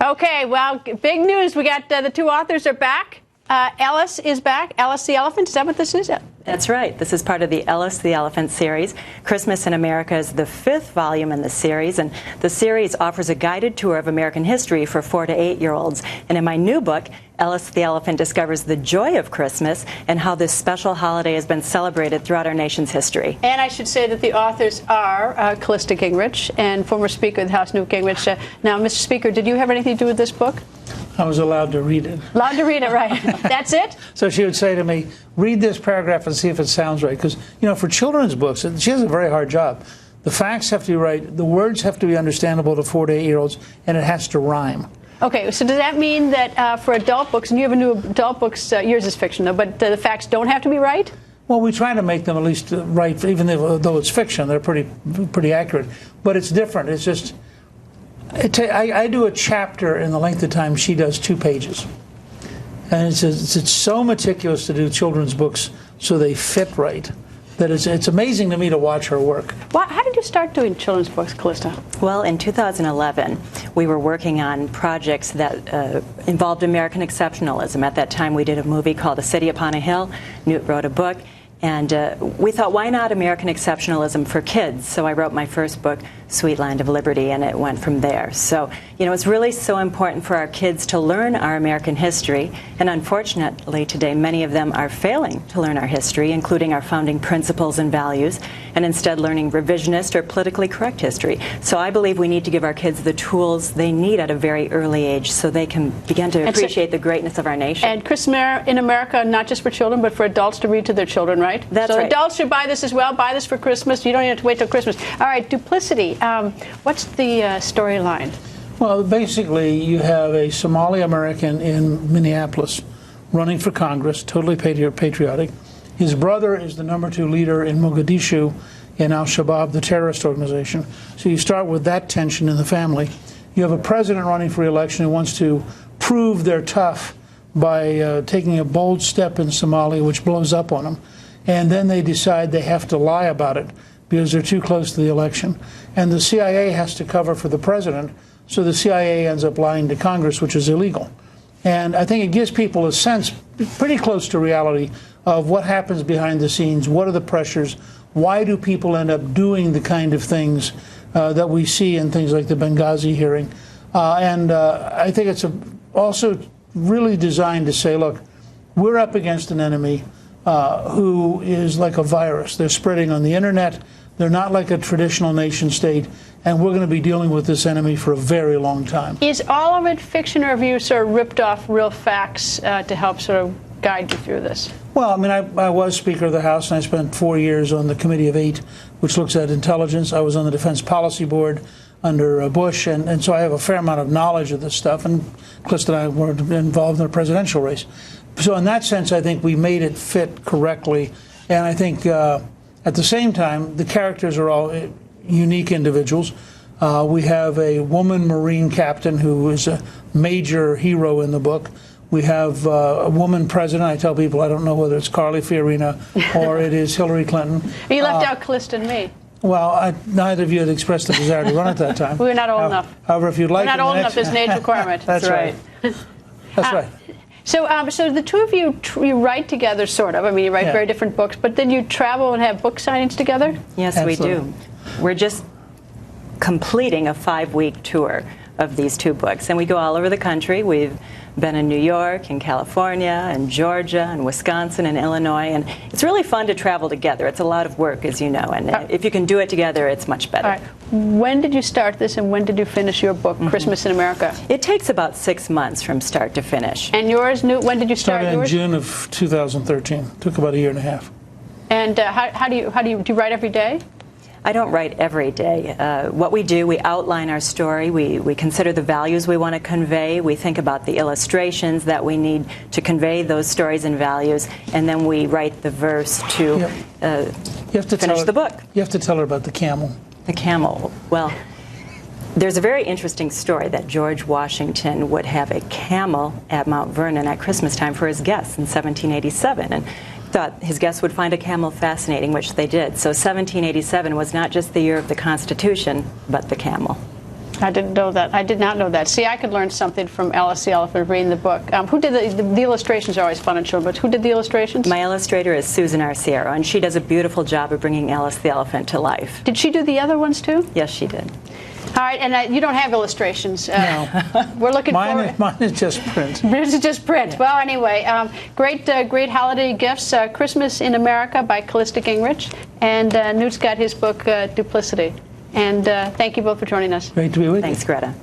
Okay, well, big news. We got the two authors are back. Ellis is back. Ellis the Elephant. Is that what this is? That's right. This is part of the Ellis the Elephant series. Christmas in America is the 5th volume in the series, and the series offers a guided tour of American history for 4 to 8-year-olds. And in my new book, Ellis the Elephant discovers the joy of Christmas and how this special holiday has been celebrated throughout our nation's history. And I should say that the authors are Callista Gingrich and former Speaker of the House, Newt Gingrich. Now, Mr. Speaker, did you have anything to do with this book? I was allowed to read it. Allowed to read it, right. That's it? So she would say to me, read this paragraph and see if it sounds right. Because, you know, for children's books, she has a very hard job. The facts have to be right, the words have to be understandable to 4 to 8-year-olds, and it has to rhyme. Okay, so does that mean that for adult books, and you have a new adult books, yours is fiction though, but the facts don't have to be right? Well, we try to make them at least right, even though it's fiction, they're pretty accurate. But it's different, it's just... I do a chapter in the length of time she does 2 pages. And it's so meticulous to do children's books so they fit right that it's amazing to me to watch her work. Well, how did you start doing children's books, Callista? Well, in 2011, we were working on projects that involved American exceptionalism. At that time, we did a movie called A City Upon a Hill. Newt wrote a book. And we thought, why not American exceptionalism for kids? So I wrote my first book, Sweet Land of Liberty, and it went from there. So, you know, it's really so important for our kids to learn our American history. And unfortunately, today, many of them are failing to learn our history, including our founding principles and values, and instead learning revisionist or politically correct history. So I believe we need to give our kids the tools they need at a very early age so they can begin to appreciate the greatness of our nation. And Christmas in America, not just for children, but for adults to read to their children, right? That's right. So adults should buy this as well. Buy this for Christmas. You don't even have to wait till Christmas. All right, Duplicity. What's the storyline? Well, basically, you have a Somali American in Minneapolis running for Congress, totally patriotic. His brother is the #2 leader in Mogadishu in Al-Shabaab, the terrorist organization. So you start with that tension in the family. You have a president running for election who wants to prove they're tough by taking a bold step in Somalia, which blows up on them. And then they decide they have to lie about it because they're too close to the election. And the CIA has to cover for the president, so the CIA ends up lying to Congress, which is illegal. And I think it gives people a sense, pretty close to reality, of what happens behind the scenes, what are the pressures, why do people end up doing the kind of things that we see in things like the Benghazi hearing. I think it's also really designed to say, look, we're up against an enemy who is like a virus. They're spreading on the internet. They're not like a traditional nation state, and we're going to be dealing with this enemy for a very long time. Is all of it fiction, or have you sort of ripped off real facts to help sort of guide you through this? Well, I mean, I was Speaker of the House, and I spent 4 years on the Committee of 8, which looks at intelligence. I was on the Defense Policy Board under Bush, and so I have a fair amount of knowledge of this stuff, and Callista and I were involved in the presidential race. So in that sense, I think we made it fit correctly, and I think at the same time, the characters are all unique individuals. We have a woman Marine captain who is a major hero in the book. We have a woman president. I tell people I don't know whether it's Carly Fiorina or it is Hillary Clinton. You left out Callista and me. Well, neither of you had expressed the desire to run at that time. We were not old enough. However, if you'd like, we're not old enough. There's an age requirement. That's right. That's right. So the two of you, you write together, sort of. I mean, you write very different books, but then you travel and have book signings together? Yes, Absolutely. We do. We're just completing a 5-week tour of these 2 books, and we go all over the country. We've been in New York and California and Georgia and Wisconsin and Illinois, and it's really fun to travel together. It's a lot of work, as you know, and if you can do it together, it's much better. All right. When did you start this, and when did you finish your book, Christmas in America? It takes about 6 months from start to finish. And yours, Newt, when did you start yours? Yours? In June of 2013. Took about 1.5 years. And how do you write every day? I don't write every day. What we do, we outline our story. We consider the values we want to convey. We think about the illustrations that we need to convey those stories and values, and then we write the verse to finish the book. You have to tell her about the camel. The camel. Well, there's a very interesting story that George Washington would have a camel at Mount Vernon at Christmas time for his guests in 1787. And thought his guests would find a camel fascinating, which they did. So 1787 was not just the year of the Constitution, but the camel. I didn't know that. I did not know that. See, I could learn something from Alice the Elephant reading the book. Who did the illustrations are always fun in children, but who did the illustrations? My illustrator is Susan Arciero, and she does a beautiful job of bringing Alice the Elephant to life. Did she do the other ones too? Yes, she did. All right, and you don't have illustrations. No. We're looking forward. Mine is just print. This is just print. Well, anyway, great holiday gifts. Christmas in America by Callista Gingrich. And Newt's got his book, Duplicity. And thank you both for joining us. Great to be with you. Thanks, Greta.